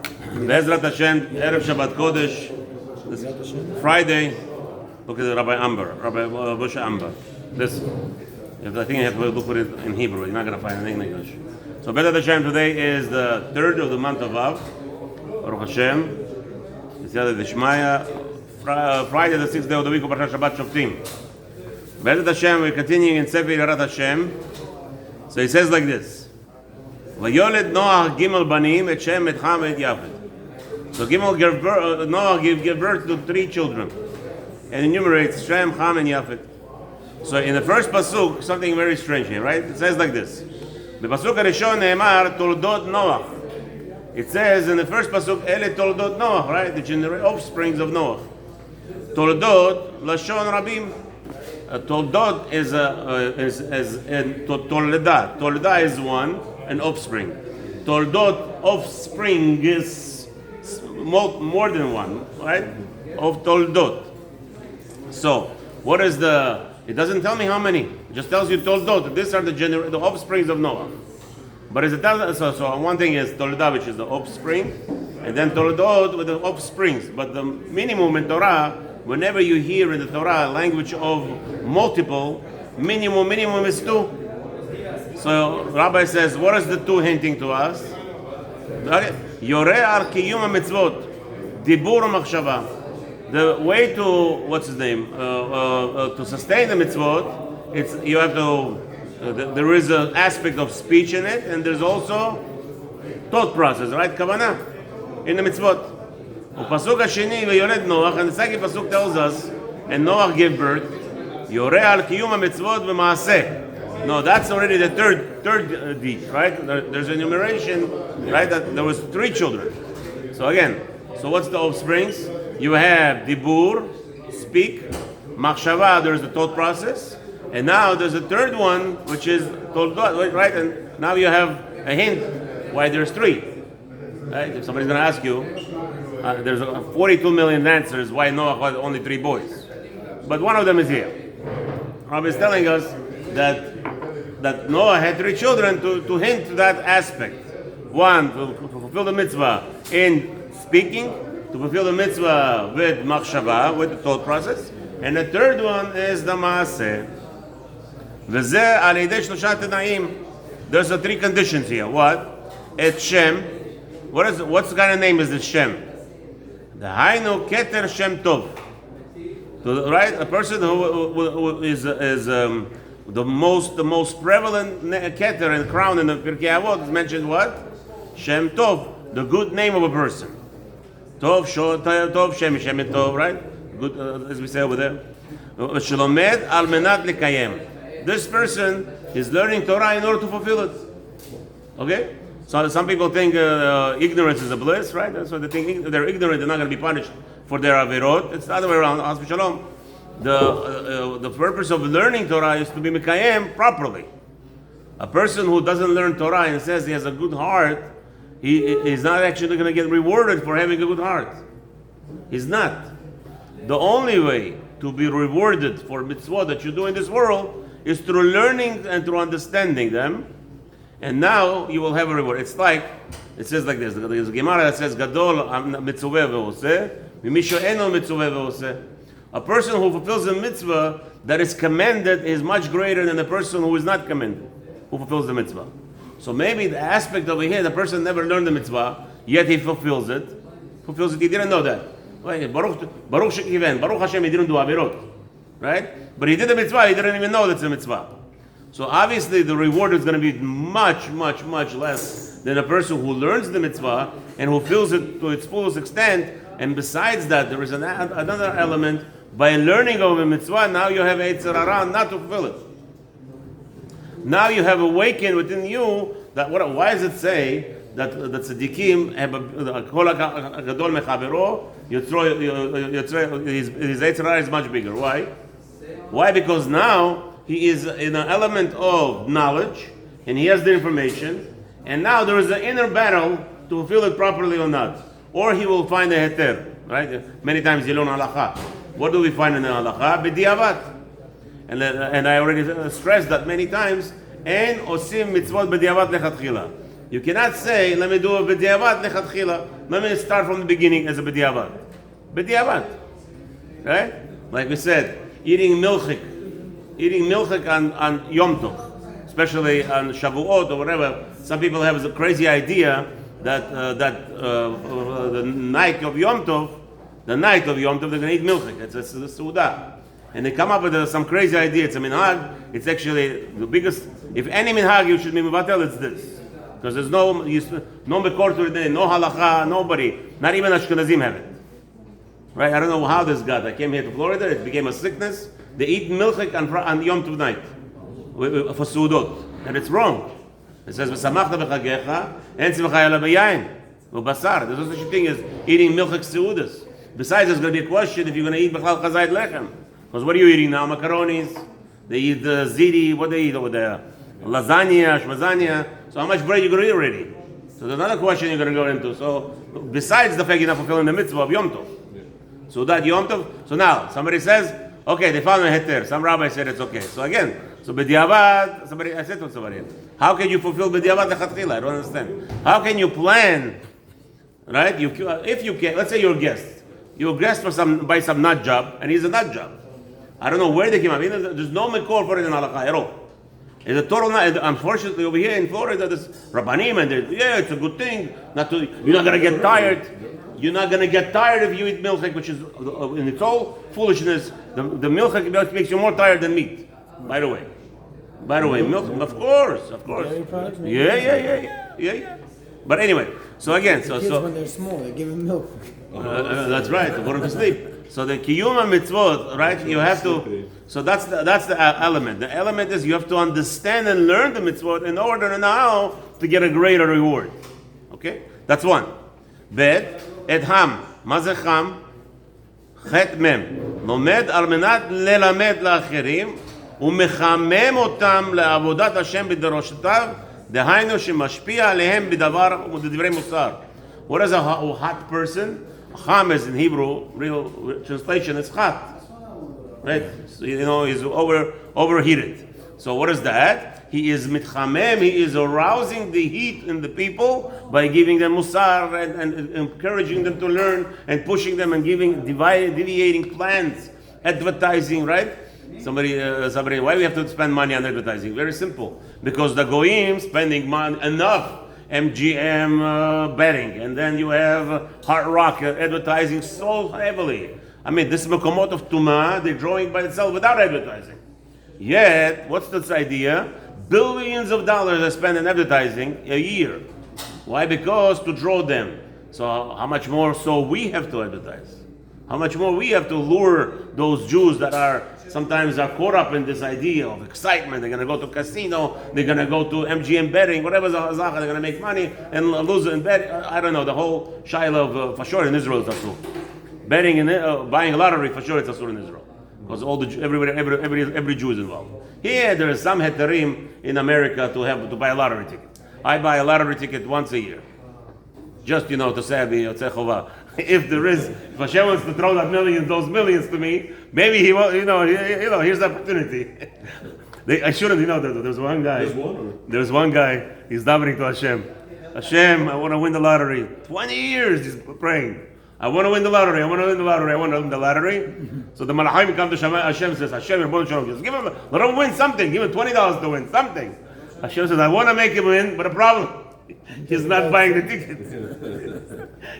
Be'ezrat Hashem, Erev Shabbat Kodesh, Friday. Look at Rabbi Moshe Amber. This, I think you have to look at it in Hebrew. You're not going to find anything in English. So Be'ezrat Hashem, today is the 3rd of the month of Av. Baruch Hashem. It's the other Dishmaya. Friday, the 6th day of the week of Parashat Shabbat Shoftim. Be'ezrat Hashem, we're continuing in Sefer Yirat Hashem. So he says like this. Vayoled Noach Gimel Banim et Shem et Ham et Yafet. So Noah gave birth to 3 children, and enumerates Shem, Ham, and Yafet. So in the first pasuk, something very strange here, right? It says like this: the pasuk harishon ne'emar toldot Noach. It says in the first pasuk, Ele toldot Noach, right? The offsprings of Noah. Toldot lashon rabim. Toldot is toleda. Toleda is one, an offspring. Toldot offspring is more than one, right? Of toldot. So, what is the? It doesn't tell me how many. It just tells you toldot. These are the offsprings of Noah. But as it tells, so one thing is tolda, which is the offspring, and then toldot with the offsprings. But the minimum in Torah, whenever you hear in the Torah language of multiple, minimum is 2. So Rabbi says, what is the 2 hinting to us? Yoreh al kiyum mitzvot, dibur machshava. The way to to sustain the mitzvot, it's you have to. There is an aspect of speech in it, and there's also thought process, right? Kavanah in the mitzvot. Pasuk hasheni v'yored Noach, and the second pasuk tells us, and Noach gave birth. Yoreh al kiyum mitzvot v'maaseh. No, that's already the third deed, right? There's an enumeration, right? That there was 3 children. So again, so what's the offsprings? You have dibur, speak, machshava. There's the thought process, and now there's a third one, which is toldot, right? And now you have a hint why there's 3. Right? If somebody's going to ask you, there's 42 million answers why Noah had only 3 boys, but one of them is here. Rabbi is telling us that Noah had 3 children to hint to that aspect. One, to fulfill the mitzvah in speaking, to fulfill the mitzvah with machshava, with the thought process, and the third one is the maaseh. V'zeh al yedei shlosha tenaim. There's 3 conditions here. What? Et Shem. What's the kind of name is this Shem? The Hainu Keter Shem Tov. So, right, a person who is the most prevalent keter and crown in the Pirkei Avot is mentioned what? Shem Tov, the good name of a person. Tov Shem Tov, right? Good, as we say over there. Shlomed al menat likayem. This person is learning Torah in order to fulfill it. Okay? So some people think ignorance is a bliss, right? So they think they're ignorant, they're not going to be punished for their avirot. It's the other way around. Shalom. The purpose of learning Torah is to be mekayem properly. A person who doesn't learn Torah and says he has a good heart, he is not actually going to get rewarded for having a good heart. He's not. The only way to be rewarded for mitzvot that you do in this world is through learning and through understanding them. And now you will have a reward. It's like, it says like this. There's a Gemara that says, Gadol mitzvah ve'oseh, v'misho eno mitzvah ve'oseh. A person who fulfills a mitzvah that is commanded is much greater than a person who is not commanded, who fulfills the mitzvah. So maybe the aspect over here, the person never learned the mitzvah, yet he fulfills it. He didn't know that. Baruch Hashem, he didn't do avirot. Right? But he did the mitzvah, he didn't even know that's a mitzvah. So obviously the reward is going to be much less than a person who learns the mitzvah and who fulfills it to its fullest extent. And besides that, there is another element. By learning of a mitzvah, now you have Yetzer Hara not to fulfill it. Now you have awakened within you that why does it say that the tzaddikim have kol gadol mechavero, his Yetzer Hara is much bigger. Why? Why? Because now he is in an element of knowledge, and he has the information, and now there is an inner battle to fulfill it properly or not. Or he will find a heter, right? Many times you learn halakha. What do we find in the halakha? B'diavat. And I already stressed that many times, en osim mitzvot b'diavat lechatchila. You cannot say, let me do a b'diavad lechatchila. Let me start from the beginning as a b'diavad. B'diavad. Right? Like we said, eating milchik on Yom Tov, especially on Shavuot or whatever. Some people have a crazy idea that the night of Yom Tov, they're going to eat milchik. It's a Suda. And they come up with some crazy idea. It's a minhag. It's actually the biggest. If any minhag you should be mevatel, it's this. Because there's no mekor to it, no halacha, nobody, not even Ashkenazim have it. Right? I don't know how this got. I came here to Florida. It became a sickness. They eat milchik on Yom Tov night for Sudot, and it's wrong. It says v'samachta b'chagecha en tzivcha yala b'yayin v'basar. There's no such thing as eating milchik seudas. Besides, there's going to be a question if you're going to eat b'chlal chazayit lechem. Because what are you eating now? Macaronis. They eat ziti. What they eat over there? Lasagna, shmazania. So how much bread are you going to eat already? So there's another question you're going to go into. So besides the fact you're not fulfilling the mitzvah of Yom Tov. So that Yom Tov. So now somebody says, okay, they found a heter. Some rabbi said it's okay. So again, so b'diavad. I said to somebody, how can you fulfill b'diavad lechatchila? I don't understand. How can you plan? Right? If you can, let's say you're a guest. You're a guest by some nut job, and he's a nut job. I don't know where they came up. There's no mekor for it in halakha at all. It's a total. Unfortunately, over here in Florida, there's rabbanim, and it's a good thing. You're not gonna get tired. You're not gonna get tired if you eat milchik, which is in its all foolishness. The milchik makes you more tired than meat. By the way, milk. Of course. Yeah. But anyway, so again, kids when they're small, they give them milk. That's right. To put them to sleep. So the kiyum mitzvot, right? You have to. So that's the element. The element is you have to understand and learn the mitzvot in order now to get a greater reward. Okay, that's one. Bet et ham mazecham chet mem lomed al menat lelamed laacherim umechamem otam leavodat Hashem b'deroshav dehainu shemashpia alehem b'davar u'b'divrei musar. What is a hot person? Ham is in Hebrew, real translation is hot, right? So, he's overheated. So what is that? He is mitchamem, he is arousing the heat in the people by giving them musar and encouraging them to learn and pushing them and giving deviating plans, advertising, right? Somebody, why do we have to spend money on advertising? Very simple. Because the goyim spending money enough. MGM betting, and then you have Hard Rock advertising so heavily. I mean, this Mekomot of Tumah, they're drawing by itself without advertising. Yet, what's this idea? Billions of dollars are spent in advertising a year. Why? Because to draw them. So how much more so we have to advertise? How much more we have to lure those Jews that sometimes are caught up in this idea of excitement. They're going to go to casino, they're going to go to MGM betting, whatever's a hazaka, they're going to make money and lose in bet. I don't know, the whole shaila of for sure in Israel is asur. Betting and buying a lottery, for sure it's asur in Israel. Because every Jew is involved. Here there is some heterim in America to buy a lottery ticket. I buy a lottery ticket once a year. Just to say if there is, if Hashem wants to throw those millions to me, maybe he will. Here's the opportunity. I shouldn't. There's one guy. There's one guy. He's davening to Hashem. Hashem, I want to win the lottery. 20 years he's praying. I want to win the lottery. I want to win the lottery. I want to win the lottery. So the Malachim come to Hashem, says, Hashem, just give him. Let him win something. Give him $20 to win something. Hashem says, I want to make him win, but a problem. He's not buying the ticket.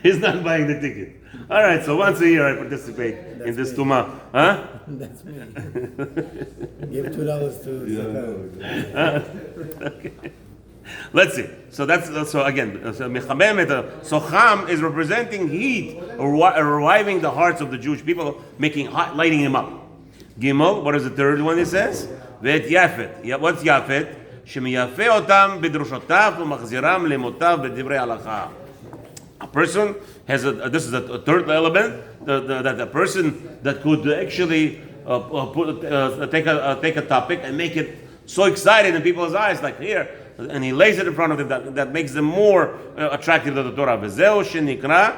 He's not buying the ticket. All right, so once a year I participate in this tumah. Huh? That's me. Give $2 to okay. Let's see. So again. So Cham is representing heat, reviving the hearts of the Jewish people, making hot, lighting them up. Gimel. What is the third one? It says, Vet Yafet. What's Yafet? שמייפה אותם בדרושותיו ומחזירם למותיו בדברי הלכה. A person has this is a third element that a person that could actually take a topic and make it so exciting in people's eyes, like here, and he lays it in front of them that makes them more attractive to the Torah. וזהו שנקרא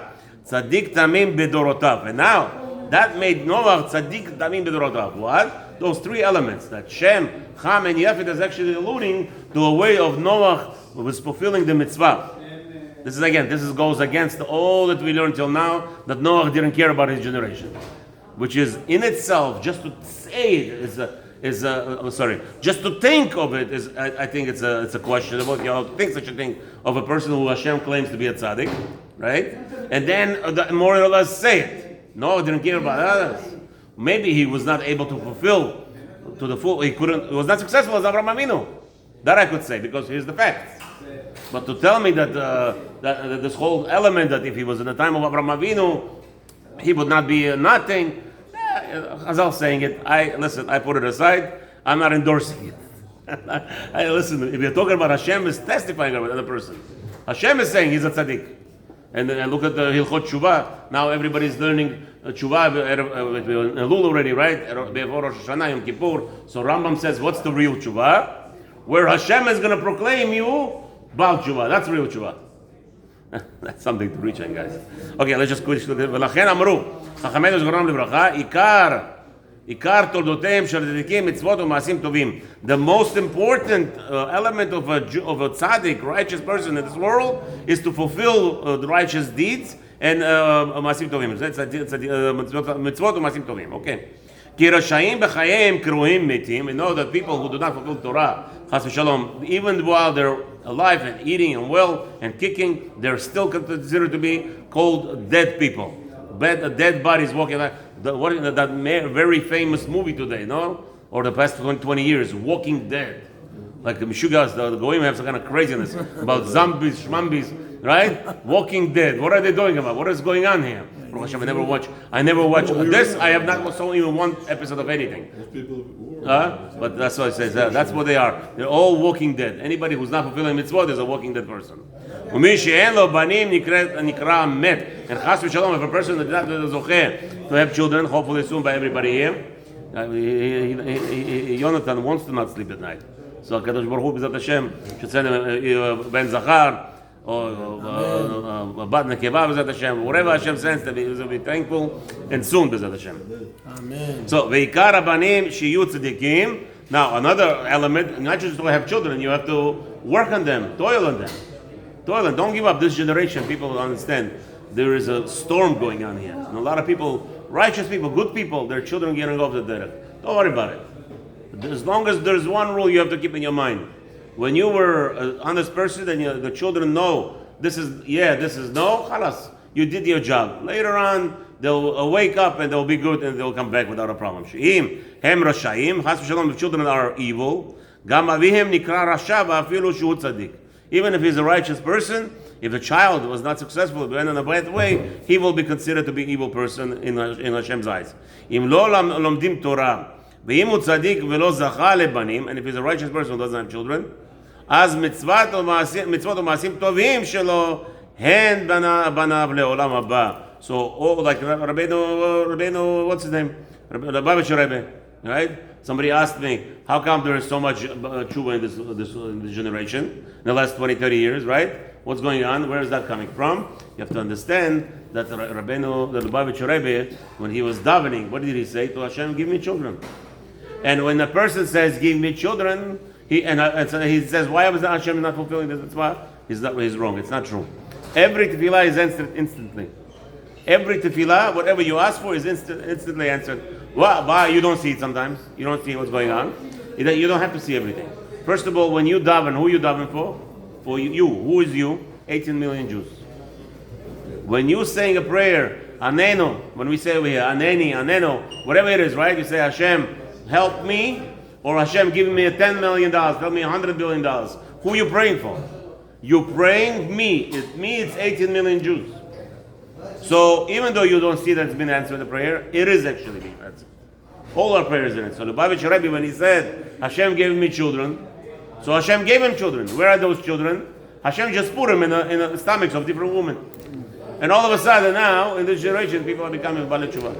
צדיק תמים בדורותיו. And now that made Noach tzaddik tamim b'dorotav. What? Those three elements that Shem, Cham, and Yefet is actually alluding to a way of Noah was fulfilling the mitzvah. This goes against all that we learned till now, that Noah didn't care about his generation, which is in itself, just to say it just to think of it is, I think it's a questionable. You know, to think such a thing of a person who Hashem claims to be a tzaddik, right? And then more or less say it. Noah didn't care about others. Maybe he was not able to fulfill to the full. He was not successful as Avraham Avinu. That I could say, because here's the facts. But to tell me that this whole element, that if he was in the time of Avraham Avinu, he would not be nothing. Chazal saying it. I put it aside. I'm not endorsing it. I listen. If you're talking about Hashem is testifying about another person, Hashem is saying he's a tzaddik. And look at the Hilchot Tshuva. Now everybody's learning Tshuva with Elul already, right? Before Rosh Hashanah, Yom Kippur. So Rambam says, what's the real Tshuva? Where Hashem is going to proclaim you Baal Tshuva. That's real Tshuva. That's something to reach on, guys. Okay, let's just quit. ולכן אמרו, חכמינו זכרונם לברכה, עיקר תולדותיהם של צדיקים, מצוות ומעשים טובים. The most important element of a tzaddik, righteous person in this world, is to fulfill the righteous deeds and מעשים טובים. מצוות ומעשים טובים, okay. כי רשעים בחייהם קרויים מתים. We know that people who do not fulfill Torah, chas v'shalom, even while they're alive and eating and well and kicking, they're still considered to be called dead people. Dead bodies walking like that very famous movie today, no? Or the past 20 years, Walking Dead. Like the Mishugas, the Goyim have some kind of craziness about zombies, shmambies, right? Walking Dead. What are they doing about? What is going on here? I never watch this. I have not saw even one episode of anything. But that's what it says. That's what they are. They're all walking dead. Anybody who's not fulfilling mitzvot is a walking dead person. And chas v'shalom, if a person is not zocheh to have children, hopefully soon by everybody here, Jonathan wants to not sleep at night. So Kadosh Baruch Hu b'zat Hashem should send him ben zachar or bat nekeva b'zat Hashem. Whatever Hashem sends, they'll be thankful, and soon b'zat Hashem. Amen. So veikar abanim shiyu tzadikim. Now another element, not just to have children, you have to work on them, toil on them. Don't give up. This generation, people will understand. There is a storm going on here, and a lot of people, righteous people, good people, their children getting off the derech. Don't worry about it. As long as there's one rule you have to keep in your mind. When you were an honest person and the children know this is no, khalas, you did your job. Later on, they'll wake up and they'll be good and they'll come back without a problem. She'im hem rashayim, chas v'shalom, if children are evil, gam avihem nikra rasha v'afilu shu tzaddik. Even if he's a righteous person, if the child was not successful, went in a bad way, he will be considered to be an evil person in Hashem's eyes. Im lo lomdim Torah. And if he's a righteous person who doesn't have children, אז מצוות ומעשים טובים שלו הן בניו לעולם הבא. So all like Rabbeinu, what's his name? Lubavitcher Rebbe, right? Somebody asked me, how come there is so much tshuva in this generation, in the last 20, 30 years, right? What's going on? Where is that coming from? You have to understand that the Lubavitcher Rebbe, when he was davening, what did he say? To Hashem, give me children. And when a person says, give me children, he says, why is Hashem not fulfilling this mitzvah? He's wrong. It's not true. Every tefillah is answered instantly. Every tefillah, whatever you ask for, is instantly answered. Why? You don't see it sometimes. You don't see what's going on. You don't have to see everything. First of all, when you daven, who are you daven for? For you. Who is you? 18 million Jews. When you saying a prayer, Anenu, when we say over here, Aneni, Anenu, whatever it is, right? You say, Hashem, help me, or Hashem giving me $10 million, tell me $100 billion. Who are you praying for? You're praying me. It's 18 million Jews. So even though you don't see that it's been answered the prayer, it is actually being answered. All our prayers in it. So the Lubavitcher Rebbe, when he said, Hashem gave me children, so Hashem gave him children. Where are those children? Hashem just put them in the stomachs of different women. And all of a sudden now, in this generation, people are becoming Baalei Tshuva.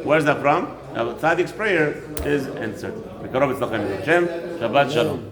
Where's that from? Tzaddik's prayer is answered. Shabbat Shalom.